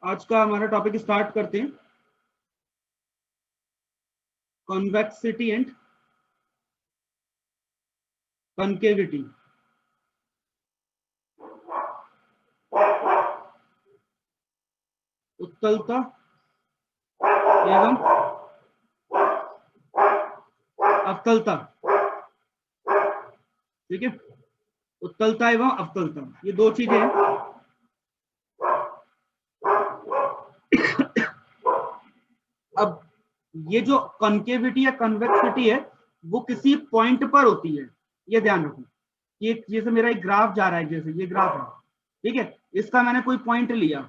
आज का हमारा टॉपिक स्टार्ट करते हैं। Convexity and concavity. उत्तलता एवं अवतलता। ठीक है, उत्तलता एवं अवतलता ये दो चीजें हैं। अब ये जो कॉन्केविटी या कन्वेक्सिटी है वो किसी पॉइंट पर होती है, ये ध्यान रखो। ये जैसे मेरा एक ग्राफ जा रहा है, जैसे ये ग्राफ है, ठीक है, इसका मैंने कोई पॉइंट लिया,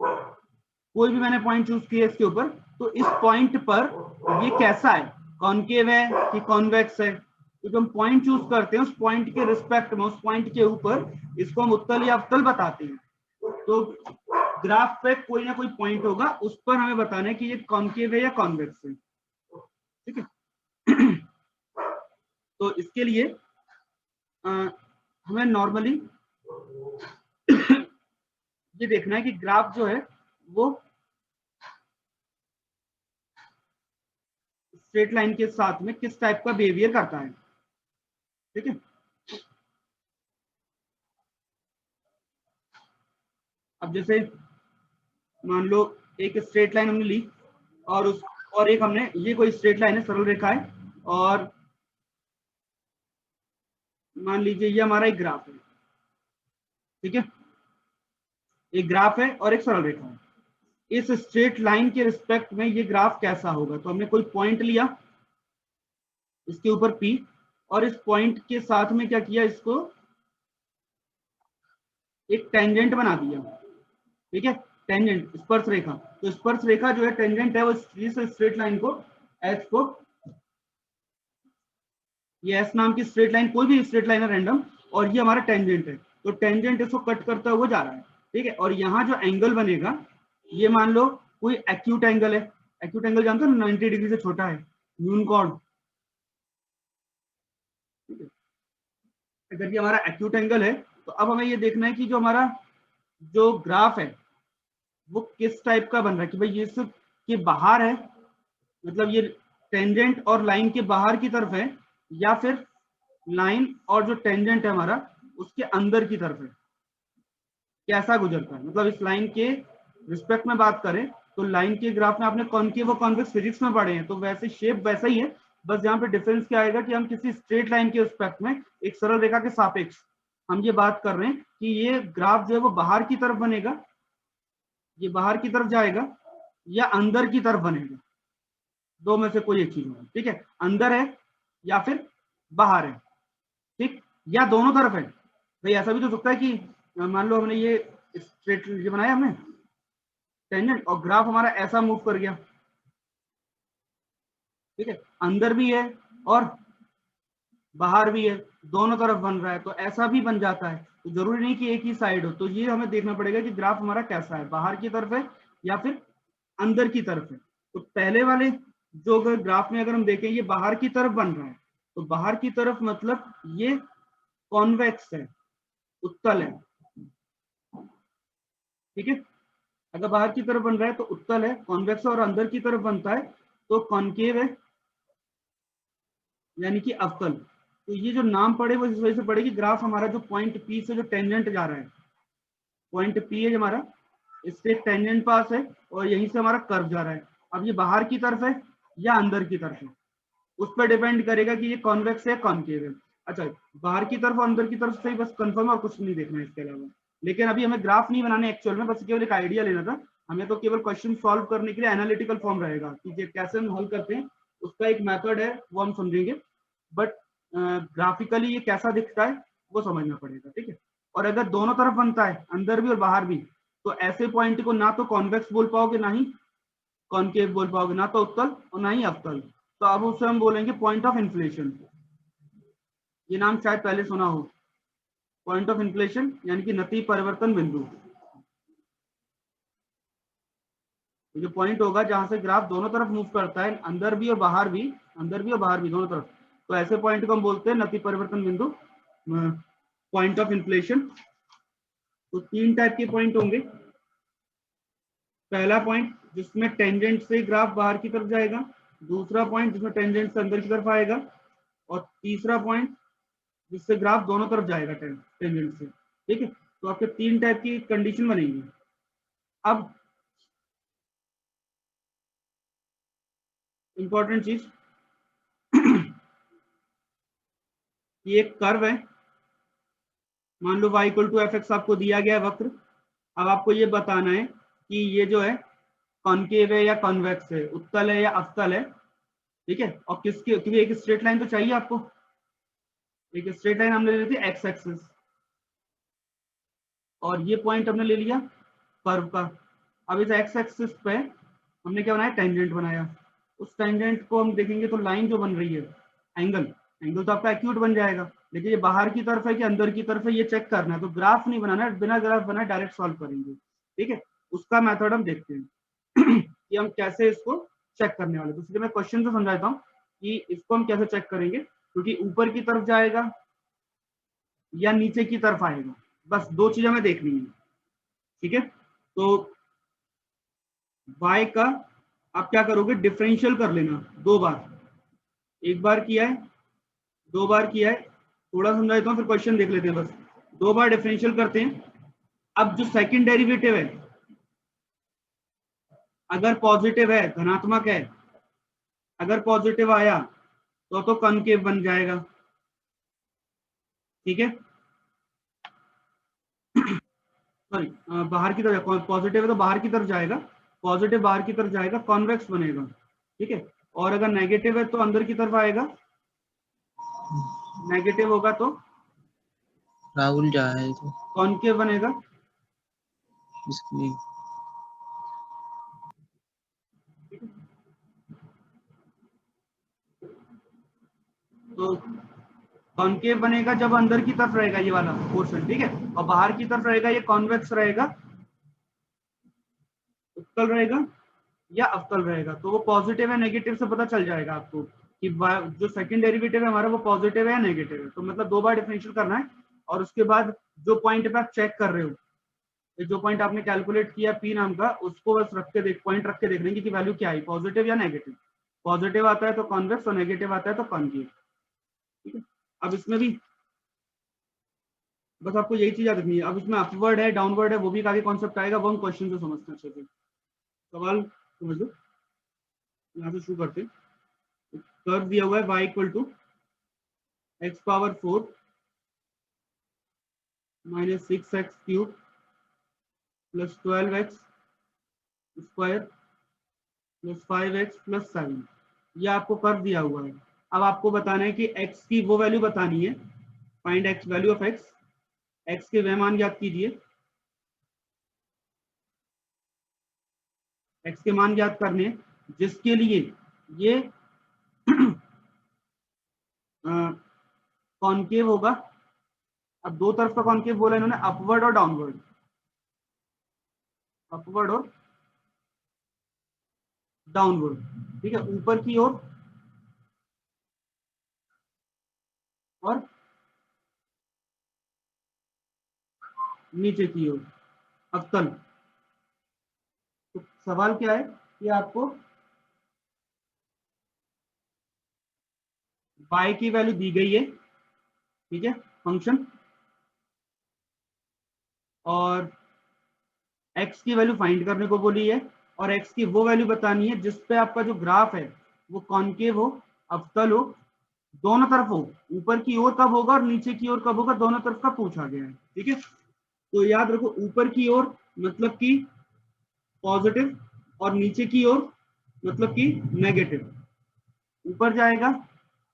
कोई भी मैंने पॉइंट चूज किया इसके ऊपर, तो इस पॉइंट पर ये कैसा है, कॉन्केव है कि कॉन्वेक्स है। तो जब हम पॉइंट चूज करते हैं उस पॉइंट के रिस्पेक्ट में, उस पॉइंट के ऊपर, इसको हम उत्तल या अवतल बताते हैं। तो ग्राफ पे कोई ना कोई पॉइंट होगा, उस पर हमें बताना है कि ये कॉन्केव है या कॉन्वेक्स है। ठीक है। तो इसके लिए हमें नॉर्मली ये देखना है कि ग्राफ जो है वो स्ट्रेट लाइन के साथ में किस टाइप का बिहेवियर करता है। ठीक है, अब जैसे मान लो एक स्ट्रेट लाइन हमने ली और एक हमने, ये कोई स्ट्रेट लाइन है, सरल रेखा है, और मान लीजिए ये हमारा एक ग्राफ है। ठीक है, एक ग्राफ है और एक सरल रेखा है। इस स्ट्रेट लाइन के रिस्पेक्ट में ये ग्राफ कैसा होगा, तो हमने कोई पॉइंट लिया, इसके ऊपर P, और इस पॉइंट के साथ में क्या किया, इसको एक टेंजेंट बना दिया। ठीक है, टेंजेंट स्पर्श रेखा। तो स्पर्श रेखा जो है, टेंजेंट है, वो इस स्ट्रेट लाइन को, एस को, ये एस नाम की स्ट्रेट लाइन, कोई भी स्ट्रेट लाइन है रैंडम, और ये हमारा टेंजेंट है। तो टेंजेंट इसको कट करता हुआ जा रहा है। ठीक है, और यहाँ जो एंगल बनेगा, ये मान लो कोई एक्यूट एंगल है। एक्यूट एंगल जानते हो, 90 डिग्री से छोटा है, न्यून कॉर्ड। अगर ये हमारा एक्यूट एंगल है, तो अब हमें ये देखना है कि जो हमारा जो ग्राफ है वो किस टाइप का बन रहा है, कि भाई ये सिर्फ के बाहर है, मतलब ये टेंजेंट और लाइन के बाहर की तरफ है, या फिर लाइन और जो टेंजेंट है हमारा उसके अंदर की तरफ है, कैसा गुजरता है। मतलब इस लाइन के रिस्पेक्ट में बात करें तो लाइन के ग्राफ में आपने कॉन्केव और कॉन्वेक्स फिजिक्स में पढ़े हैं, तो वैसे शेप वैसा ही है, बस यहाँ पे डिफरेंस क्या आएगा कि हम किसी स्ट्रेट लाइन के रिस्पेक्ट में एक सरल रेखा के सापेक्ष हम ये बात कर रहे हैं कि ये ग्राफ जो है वो बाहर की तरफ बनेगा, ये बाहर की तरफ जाएगा, या अंदर की तरफ बनेगा, दो में से कोई एक चीज होगा। ठीक है, अंदर है या फिर बाहर है। ठीक, या दोनों तरफ है। भाई ऐसा भी तो सकता है कि मान लो हमने ये स्ट्रेट ये बनाया हमने टेंजेंट, और ग्राफ हमारा ऐसा मूव कर गया। ठीक है, अंदर भी है और बाहर भी है, दोनों तरफ बन रहा है, तो ऐसा भी बन जाता है। तो जरूरी नहीं कि एक ही साइड हो। तो ये हमें देखना पड़ेगा कि ग्राफ हमारा कैसा है, बाहर की तरफ है या फिर अंदर की तरफ है। तो पहले वाले जो ग्राफ में अगर हम देखें ये बाहर की तरफ बन रहा है, तो बाहर की तरफ मतलब ये कॉन्वेक्स है, उत्तल है। ठीक है, अगर बाहर की तरफ बन रहा है तो उत्तल है, कॉन्वेक्स और अंदर की तरफ बनता है तो कॉन्केव है, यानी कि अवतल। तो ये जो नाम पड़े वो इस वजह से पड़े कि ग्राफ हमारा जो पॉइंट P से जो टेंजेंट जा रहा है, पॉइंट P है हमारा, इससे टेंजेंट पास है और यहीं से हमारा कर्व जा रहा है। अब ये बाहर की तरफ है या अंदर की तरफ है, उस पर डिपेंड करेगा कि ये कॉन्वेक्स है कॉन्केव है। अच्छा, बाहर की तरफ और अंदर की तरफ से ही बस कंफर्म, और कुछ नहीं देखना है इसके अलावा। लेकिन अभी हमें ग्राफ नहीं बनाने एक्चुअल में, बस केवल एक आइडिया लेना था हमें। तो केवल क्वेश्चन सॉल्व करने के लिए एनालिटिकल फॉर्म रहेगा कि कैसे हम हल करते हैं, उसका एक मेथड है, वो हम समझेंगे। बट ग्राफिकली ये कैसा दिखता है वो समझना पड़ेगा। ठीक है, और अगर दोनों तरफ बनता है, अंदर भी और बाहर भी, तो ऐसे पॉइंट को ना तो कॉन्वेक्स बोल पाओगे, ना ही कॉन्केव बोल पाओगे, ना तो उत्तल और ना ही अवतल। तो अब उसे हम बोलेंगे पॉइंट ऑफ इन्फ्लेशन। ये नाम शायद पहले सुना हो, पॉइंट ऑफ इन्फ्लेशन यानी कि नति परिवर्तन बिंदु। जो पॉइंट होगा जहां से ग्राफ दोनों तरफ मूव करता है, अंदर भी और बाहर भी, अंदर भी और बाहर भी दोनों तरफ, तो ऐसे पॉइंट को हम बोलते हैं नति परिवर्तन बिंदु, पॉइंट ऑफ इन्फ्लेशन। तो तीन टाइप के पॉइंट होंगे। पहला पॉइंट जिसमें टेंजेंट से ग्राफ बाहर की तरफ जाएगा, दूसरा पॉइंट जिसमें टेंजेंट से अंदर की तरफ आएगा, और तीसरा पॉइंट जिससे ग्राफ दोनों तरफ जाएगा टेंजेंट से। ठीक है, तो आपके 3 टाइप की कंडीशन बनेगी। अब इंपॉर्टेंट चीज, ये एक कर्व है, मान लो y equal to F X आपको दिया गया है वक्र। अब आपको ये बताना है कि ये जो है कॉनकेव है या कॉन्वेक्स है, उत्तल है या अवतल है। ठीक है, और किसकी, क्योंकि एक स्ट्रेट लाइन तो चाहिए आपको, एक स्ट्रेट लाइन हमने ले ली थी एक्स एक्सिस, और ये पॉइंट हमने ले लिया कर्व का। अब इस एक्स एक्सिस पे हमने क्या बनाया, टेंजेंट बनाया। उस टेंजेंट को हम देखेंगे तो लाइन जो बन रही है, एंगल, एंगल तो आपका एक्यूट बन जाएगा, लेकिन ये बाहर की तरफ है कि अंदर की तरफ है ये चेक करना है। तो ग्राफ नहीं बनाना है, बिना ग्राफ बनाए डायरेक्ट सॉल्व करेंगे। ठीक है, उसका मेथड हम देखते हैं कि हम कैसे इसको चेक करने वाले। तो इसलिए मैं क्वेश्चन से समझाता हूँ कि इसको हम कैसे चेक करेंगे, क्योंकि ऊपर की तरफ जाएगा या नीचे की तरफ आएगा, बस 2 चीजें हमें देखनी है। ठीक है, तो y का आप क्या करोगे, डिफरेंशियल कर लेना 2 बार, एक बार किया है, 2 बार किया है। थोड़ा समझा देता हूँ फिर क्वेश्चन देख लेते हैं। बस 2 बार डिफरेंशियल करते हैं। अब जो सेकंड डेरिवेटिव है अगर पॉजिटिव है, धनात्मक है, अगर पॉजिटिव आया तो कॉनकेव बन जाएगा। ठीक है, सॉरी, बाहर की तरफ, पॉजिटिव है तो बाहर की तरफ जाएगा, पॉजिटिव बाहर की तरफ जाएगा, कॉन्वेक्स बनेगा। ठीक है, और अगर नेगेटिव है तो अंदर की तरफ आएगा, नेगेटिव होगा तो राहुल जा है तो कॉनकेव बनेगा। इसलिए तो कॉनकेव बनेगा जब अंदर की तरफ रहेगा ये वाला पोर्शन। ठीक है, और बाहर की तरफ रहेगा ये कॉन्वेक्स रहेगा, उत्तल रहेगा या अवतल रहेगा। तो वो पॉजिटिव है नेगेटिव से पता चल जाएगा आपको कि जो सेकंड डेरिवेटिव है हमारा वो पॉजिटिव है या नेगेटिव है। तो मतलब 2 बार डिफरेंशियल करना है, और उसके बाद जो पॉइंट पे आप चेक कर रहे हो, जो पॉइंट आपने कैलकुलेट किया पी नाम का, उसको बस रख के देख, पॉइंट रख के देख लेंगे कि वैल्यू क्या है, पॉजिटिव या नेगेटिव। पॉजिटिव आता है तो कॉन्वेक्स, और नेगेटिव आता है तो कॉनकेव। ठीक है, अब इसमें भी बस आपको यही चीज याद रखनी है। अब इसमें अपवर्ड है डाउनवर्ड है वो भी काफी कॉन्सेप्ट आएगा, वो हम क्वेश्चन से समझते हैं अच्छे से। सवाल समझ लो, यहाँ से शुरू करते हैं। कर्व दिया हुआ है y equal to X power 4 minus 6x cube plus 12x square plus 5x plus 7, ये आपको कर्व दिया हुआ है। अब आपको बताना है कि x की वो वैल्यू बतानी है, find x value of x, x के वह मान ज्ञात कीजिए, x के मान ज्ञात करने हैं जिसके लिए ये कॉनकेव होगा। अब 2 तरफ का कॉनकेव बोला इन्होंने, अपवर्ड और डाउनवर्ड, अपवर्ड और डाउनवर्ड। ठीक है, ऊपर की ओर और नीचे की ओर, अवतल। तो सवाल क्या है कि आपको y की वैल्यू दी गई है, ठीक है, फंक्शन, और x की वैल्यू फाइंड करने को बोली है, और x की वो वैल्यू बतानी है जिसपे आपका जो ग्राफ है वो कॉनकेव हो, अवतल हो, दोनों तरफ हो। ऊपर की ओर कब होगा और नीचे की ओर कब होगा, दोनों तरफ का पूछा गया है। ठीक है, तो याद रखो, ऊपर की ओर मतलब कि पॉजिटिव, और नीचे की ओर मतलब कि नेगेटिव। ऊपर जाएगा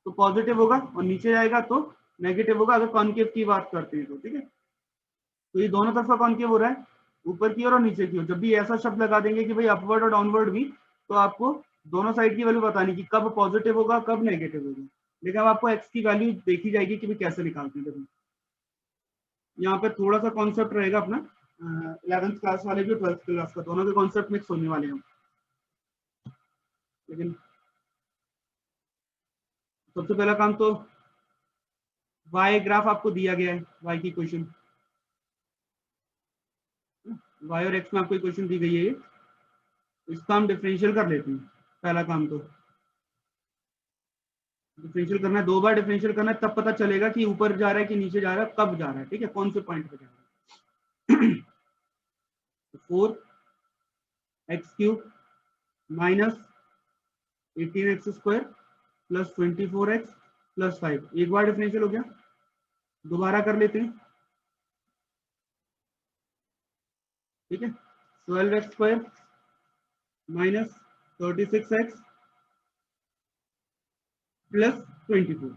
तो पॉजिटिव होगा और नीचे जाएगा तो नेगेटिव होगा, अगर कॉनकेव की बात करते हैं तो। ठीक है, तो ये दोनों तरफ का कॉनकेव हो रहा है, ऊपर की ओर और नीचे की ओर। जब भी ऐसा शब्द लगा देंगे कि भाई अपवर्ड और डाउनवर्ड भी, तो आपको दोनों साइड की वैल्यू बतानी कि कब पॉजिटिव होगा कब नेगेटिव होगा। लेकिन अब आपको एक्स की वैल्यू देखी जाएगी कि भाई कैसे निकालते हैं। देखो यहाँ पे थोड़ा सा कॉन्सेप्ट रहेगा अपना, 11th क्लास वाले भी 12th क्लास का, दोनों के कॉन्सेप्ट मिक्स होने वाले हैं। लेकिन सबसे पहला काम तो वाई ग्राफ आपको दिया गया है, वाई की क्वेश्चन, वाई और एक्स में आपको क्वेश्चन दी गई है। इसका हम डिफरेंशियल कर लेते हैं। पहला काम तो डिफरेंशियल करना है, 2 बार डिफरेंशियल करना है, तब पता चलेगा कि ऊपर जा रहा है कि नीचे जा रहा है, कब जा रहा है, ठीक है, कौन से पॉइंट पे जा रहा है। 4x³ minus 18x² plus 24x plus 5, एक बार डिफरेंशियल हो गया, दोबारा कर लेते हैं, ठीक है। 12x² माइनस 36x प्लस 24,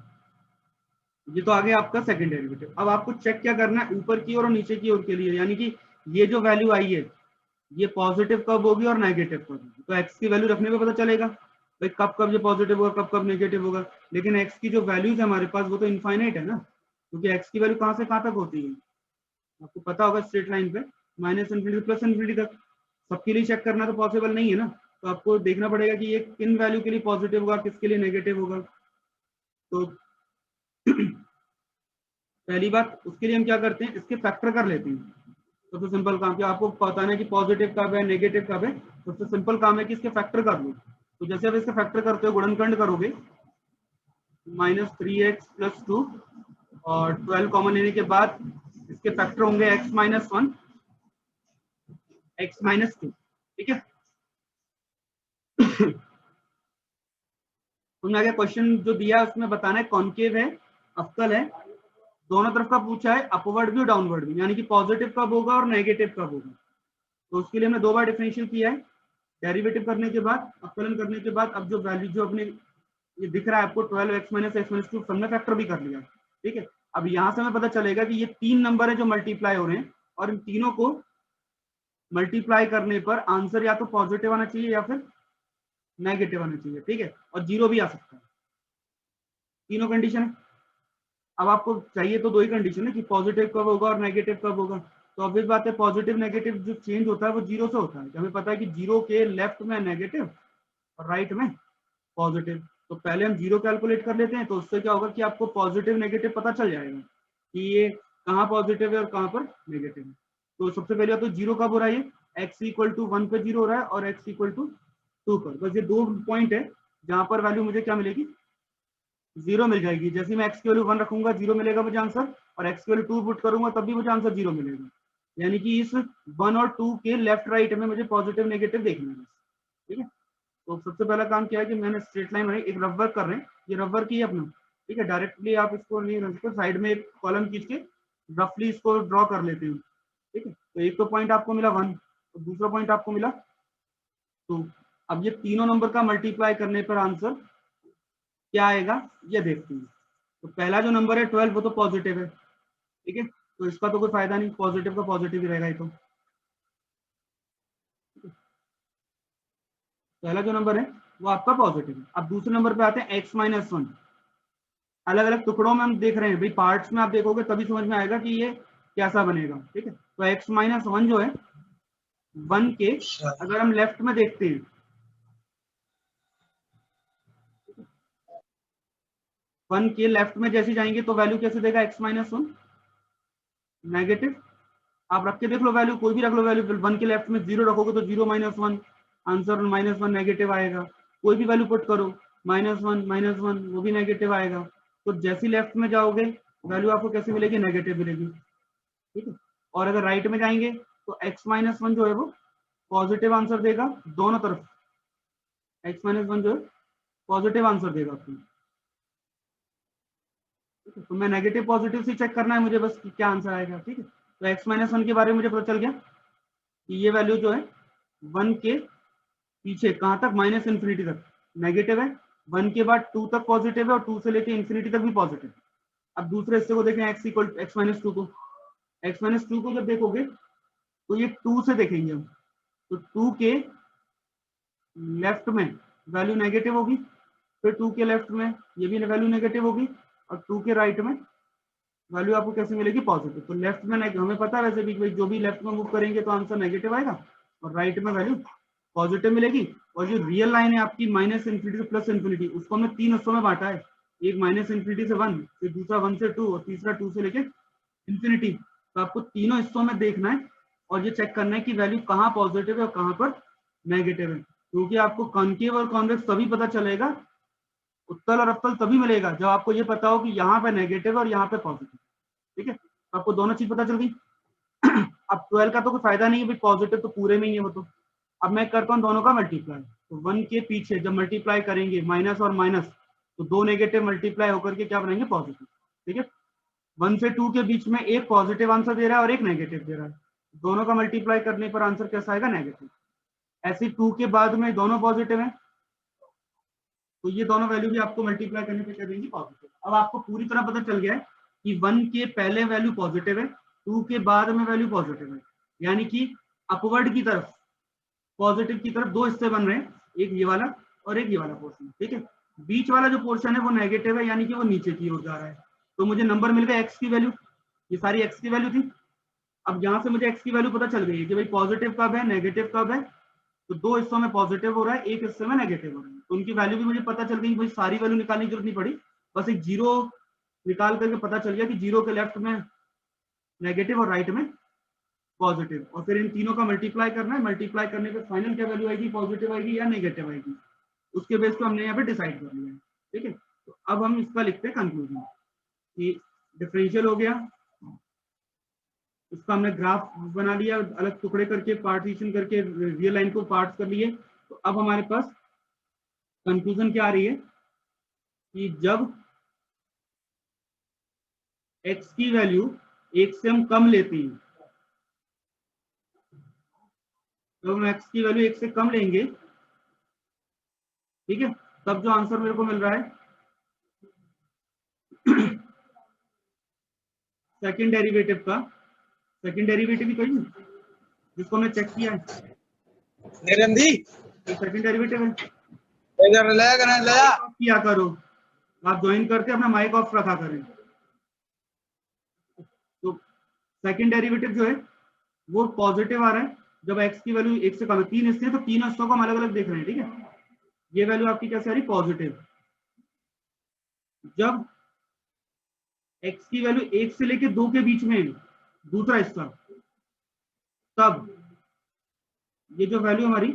ये तो आगे आपका सेकंड डेरिवेटिव। अब आपको चेक क्या करना है, ऊपर की ओर और नीचे की ओर के लिए, यानी कि ये जो वैल्यू आई है ये पॉजिटिव कब होगी और नेगेटिव कब होगी। तो x की वैल्यू रखने पे पता चलेगा भाई कब कब ये पॉजिटिव होगा, कब कब नेगेटिव होगा। लेकिन x की जो वैल्यूज है हमारे पास वो तो इनफाइनाइट है ना, क्योंकि x की वैल्यू कहाँ से कहाँ तक होती है आपको पता होगा, स्ट्रेट लाइन पे माइनस इन्फिनिटी प्लस इन्फिनिटी तक। सबके लिए चेक करना तो पॉसिबल नहीं है ना, तो आपको देखना पड़ेगा कि ये किन वैल्यू के लिए पॉजिटिव होगा, किसके लिए नेगेटिव होगा। तो पहली बात उसके लिए हम क्या करते हैं, इसके फैक्टर कर लेते हैं। सबसे सिंपल काम, क्या आपको बताना है कि पॉजिटिव कब है नेगेटिव कब है, सबसे सिंपल काम है कि इसके फैक्टर कर लो। तो जैसे आप इसके फैक्टर करते हो, गुणनखंड करोगे, -3x + 2 और 12 कॉमन लेने के बाद इसके फैक्टर होंगे x - 1 x - 2, ठीक है। तुमने आगे क्वेश्चन जो दिया है उसमें बताना है कॉनकेव है, अवतल है, दोनों तरफ का पूछा है, अपवर्ड भी और डाउनवर्ड भी, यानी कि पॉजिटिव कब होगा और नेगेटिव कब होगा। तो उसके लिए हमने 2 बार डिफरेंशियल किया है, डेरिवेटिव करने के बाद, अवकलन करने के बाद। अब जो वैल्यू जो अपने ये दिख रहा है आपको 12x - x - 2 सबने फैक्टर भी कर लिया, ठीक है। अब यहाँ से हमें पता चलेगा कि ये 3 नंबर है जो मल्टीप्लाई हो रहे हैं, और इन तीनों को मल्टीप्लाई करने पर आंसर या तो पॉजिटिव आना चाहिए या फिर नेगेटिव आना चाहिए, ठीक है, और 0 भी आ सकता है। तीनों कंडीशन है। अब आपको चाहिए तो 2 ही कंडीशन है कि पॉजिटिव कब होगा और नेगेटिव कब होगा। तो ऑब्वियस बात है, पॉजिटिव नेगेटिव जो चेंज होता है वो 0 से होता है। हमें पता है कि 0 के लेफ्ट में नेगेटिव और राइट में पॉजिटिव। तो पहले हम 0 कैलकुलेट कर लेते हैं, तो उससे क्या होगा कि आपको पॉजिटिव नेगेटिव पता चल जाएगा कि ये कहाँ पॉजिटिव है और कहाँ पर नेगेटिव है। तो सबसे पहले तो 0 कब हो रहा है, ये x = 1 पे 0 हो रहा है और x = 2 पर। बस ये 2 पॉइंट है जहां पर वैल्यू मुझे क्या मिलेगी, 0 मिल जाएगी। जैसे मैं x की वैल्यू 1 रखूंगा 0 मिलेगा मुझे आंसर, और x की वैल्यू 2 पुट करूंगा तब भी मुझे आंसर 0 मिलेगा। यानी कि इस 1 और 2 के लेफ्ट राइट में मुझे पॉजिटिव नेगेटिव देखना है, ठीक है। तो सबसे पहला काम क्या है कि मैंने स्ट्रेट लाइन बनाई, एक रफ वर्क कर रहे हैं, ये रफ वर्क ही है अपना, ठीक है। डायरेक्टली आप इसको नहीं रख सकते, साइड में एक कॉलम खींच के रफली इसको ड्रॉ कर लेते हैं, ठीक है। तो एक तो पॉइंट आपको मिला 1 और दूसरा पॉइंट आपको मिला 2। अब ये तीनों नंबर का मल्टीप्लाई करने पर आंसर क्या आएगा ये देखते हैं। तो पहला जो नंबर है 12 वो तो पॉजिटिव है, ठीक है, तो इसका तो कोई फायदा नहीं, पॉजिटिव का पॉजिटिव ही रहेगा ये तो। पहला जो नंबर है वो आपका पॉजिटिव है। अब दूसरे नंबर पे आते हैं x - 1। अलग अलग टुकड़ों में हम देख रहे हैं भाई, पार्ट्स में आप देखोगे तभी समझ में आएगा कि ये कैसा बनेगा, ठीक है। तो x - 1 जो है 1 के, अगर हम लेफ्ट में देखते हैं, 1 के लेफ्ट में जैसे जाएंगे तो वैल्यू कैसे देगा x - 1 नेगेटिव। आप रख के देख लो वैल्यू, कोई भी रख लो वैल्यू, 1 के लेफ्ट में 0 रखोगे तो 0 - 1 आंसर -1 नेगेटिव आएगा। कोई भी वैल्यू पुट करो -1 वो भी नेगेटिव आएगा। तो जैसे लेफ्ट में जाओगे वैल्यू आपको कैसे मिलेगी, नेगेटिव मिलेगी, ठीक है। और अगर राइट में जाएंगे तो x - 1 जो है वो पॉजिटिव आंसर देगा दोनों तरफ, x - 1 जो है पॉजिटिव आंसर देगा आपको। तो मैं नेगेटिव पॉजिटिव से चेक करना है मुझे बस कि क्या आंसर आएगा, ठीक है। तो x - 1 के बारे में मुझे पता चल गया कि ये वैल्यू जो है 1 के पीछे कहां तक, -इन्फिनिटी तक नेगेटिव है, 1 के बाद 2 तक पॉजिटिव है और 2 से लेके इन्फिनिटी तक भी पॉजिटिव। अब दूसरे हिस्से को देखें, x - 2 को, x - 2 को जब देखोगे तो ये 2 से देखेंगे हम, तो 2 के लेफ्ट में वैल्यू नेगेटिव होगी, फिर 2 के लेफ्ट में ये भी वैल्यू नेगेटिव होगी, और 2 के राइट में वैल्यू आपको कैसे मिलेगी, पॉजिटिव। तो लेफ्ट में हमें पता है वैसे भी भाई जो भी लेफ्ट में मूव करेंगे तो आंसर नेगेटिव आएगा, और राइट में वैल्यू पॉजिटिव मिलेगी। और जो रियल लाइन है आपकी -इन्फिनिटी से +इन्फिनिटी, उसको हमने 3 हिस्सों में बांटा है, एक -इन्फिनिटी से 1, फिर दूसरा 1 से 2 और तीसरा 2 से लेके इन्फिनिटी। तो आपको तीनों हिस्सों में देखना है और ये चेक करना है कि वैल्यू कहाँ पॉजिटिव है और कहाँ पर नेगेटिव है, क्योंकि आपको कॉन्केव और कॉन्वेक्स तभी पता चलेगा, उत्तल और अवतल तभी मिलेगा जब आपको ये पता हो कि यहाँ पे नेगेटिव और यहाँ पे पॉजिटिव। ठीक है, तो आपको दोनों चीज पता चल गई। अब 12 का तो कोई फायदा नहीं है भाई, पॉजिटिव तो पूरे में ही है वो तो। अब मैं करता हूँ दोनों का मल्टीप्लाई, तो 1 के पीछे जब मल्टीप्लाई करेंगे माइनस और माइनस, तो दो नेगेटिव मल्टीप्लाई होकर के क्या बनेंगे, पॉजिटिव। ठीक है, 1 से 2 के बीच में एक पॉजिटिव आंसर दे रहा है और एक नेगेटिव दे रहा है, दोनों का मल्टीप्लाई करने पर आंसर कैसा आएगा, नेगेटिव। ऐसे 2 के बाद में दोनों पॉजिटिव है, तो ये दोनों वैल्यू भी आपको मल्टीप्लाई करने पे कर देंगे पॉजिटिव। अब आपको पूरी तरह पता चल गया है कि 1 के पहले वैल्यू पॉजिटिव है, 2 के बाद में वैल्यू पॉजिटिव है, यानी कि अपवर्ड की तरफ, पॉजिटिव की तरफ दो हिस्से बन रहे हैं, एक ये वाला और एक ये वाला पोर्शन। ठीक है, बीच वाला जो पोर्शन है वो नेगेटिव है, यानी कि वो नीचे की ओर जा रहा है। तो मुझे नंबर मिल गया एक्स की वैल्यू, ये सारी एक्स की वैल्यू थी। अब यहाँ से मुझे एक्स की वैल्यू पता चल गई है कि भाई पॉजिटिव कब है, नेगेटिव कब है, तो दो हिस्सों में पॉजिटिव हो रहा है, एक हिस्से में नेगेटिव हो रहा है, तो उनकी वैल्यू भी मुझे पता चल गई। भाई सारी वैल्यू निकालने की जरूरत नहीं पड़ी, बस एक जीरो निकाल करके पता चल गया कि जीरो के लेफ्ट में नेगेटिव और राइट में पॉजिटिव, और फिर इन तीनों का मल्टीप्लाई करना है। मल्टीप्लाई करने पे फाइनल क्या वैल्यू आएगी, पॉजिटिव आएगी या नेगेटिव आएगी, उसके बेस पे हमने यहाँ पे डिसाइड कर लिया है। ठीक है, तो अब हम इसका लिखते हैं कंक्लूजन कि डिफरेंशियल हो गया, इसका हमने ग्राफ बना लिया, अलग टुकड़े करके पार्टीशन करके रियल लाइन को पार्ट्स कर लिए। तो अब हमारे पास कंक्लूजन क्या आ रही है कि जब x की वैल्यू 1 से हम कम लेते हैं, जब हम x की वैल्यू 1 से कम लेंगे, ठीक है, तब जो आंसर मेरे को मिल रहा है सेकंड डेरिवेटिव का, सेकंड डेरिवेटिव ही कही जिसको हमने चेक किया है, सेकंड डेरिवेटिव है। किया करो, आप ज्वाइन करके अपना माइक ऑफ रखा करें। तो सेकंड डेरिवेटिव जो है वो पॉजिटिव आ रहा है जब x की वैल्यू 1 से कम है। तीन हिस्से हैं तो तीन हिस्सों को हम अलग अलग देख रहे हैं। ठीक है, ये वैल्यू आपकी कैसे आ रही, पॉजिटिव। जब x की वैल्यू 1 से लेके 2 के बीच में दूसरा हिस्सा, तब ये जो वैल्यू हमारी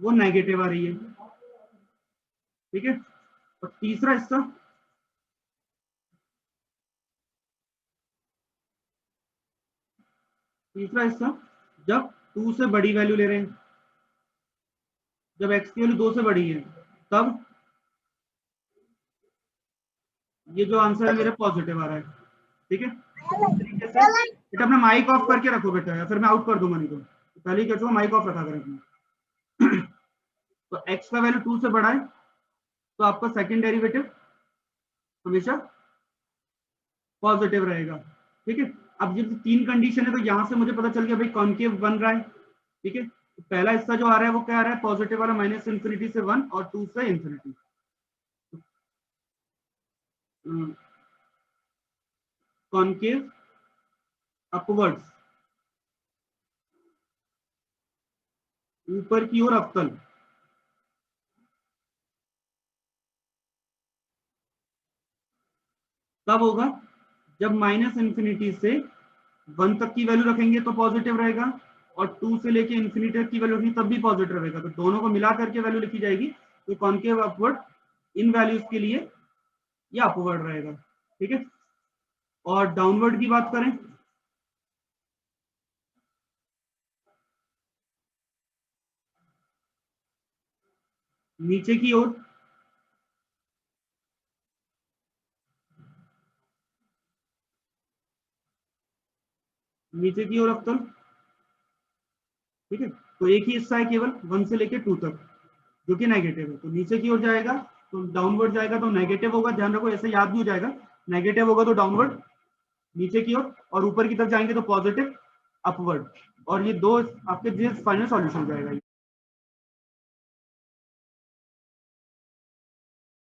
वो नेगेटिव आ रही है। ठीक है, और तीसरा हिस्सा, जब 2 से बड़ी वैल्यू ले रहे हैं, जब x की वैल्यू 2 से बड़ी है, तब ये जो आंसर है मेरा पॉजिटिव आ रहा है। ठीक है, बेटा अपना माइक ऑफ करके रखो बेटा, या फिर मैं आउट कर दूंगा, नहीं तो पहले ही कहूँगा माइक ऑफ रखा करें। तो x का वैल्यू 2 से बड़ा है तो आपका सेकंड डेरिवेटिव हमेशा पॉजिटिव रहेगा। ठीक है, अब जब तीन कंडीशन है तो यहां से मुझे पता चल गया भाई कॉन्केव बन रहा है। ठीक है, तो पहला हिस्सा जो आ रहा है वो क्या आ रहा है, पॉजिटिव वाला, माइनस इंफिनिटी से 1 और 2 से इंफिनिटी। कॉन्केव अपवर्ड्स, ऊपर की ओर अवतल। कब होगा, जब माइनस इंफिनिटी से 1 तक की वैल्यू रखेंगे तो पॉजिटिव रहेगा, और 2 से लेके इंफिनिटी तक की वैल्यू रखेंगे तब भी पॉजिटिव रहेगा। तो दोनों को मिला करके वैल्यू लिखी जाएगी। तो कॉन्केव अपवर्ड इन वैल्यूज के लिए ये अपवर्ड रहेगा। ठीक है, और डाउनवर्ड की बात करें, नीचे की ओर, नीचे की ओर अवतल। ठीक है, तो एक ही हिस्सा है केवल 1 से लेके 2 तक जो कि नेगेटिव है, तो नीचे की ओर जाएगा तो डाउनवर्ड जाएगा तो नेगेटिव होगा। ध्यान रखो, ऐसे याद भी हो जाएगा, नेगेटिव होगा तो डाउनवर्ड नीचे की ओर, और ऊपर की तरफ जाएंगे तो पॉजिटिव अपवर्ड। और ये दो आपके फाइनल सॉल्यूशन हो जाएगा।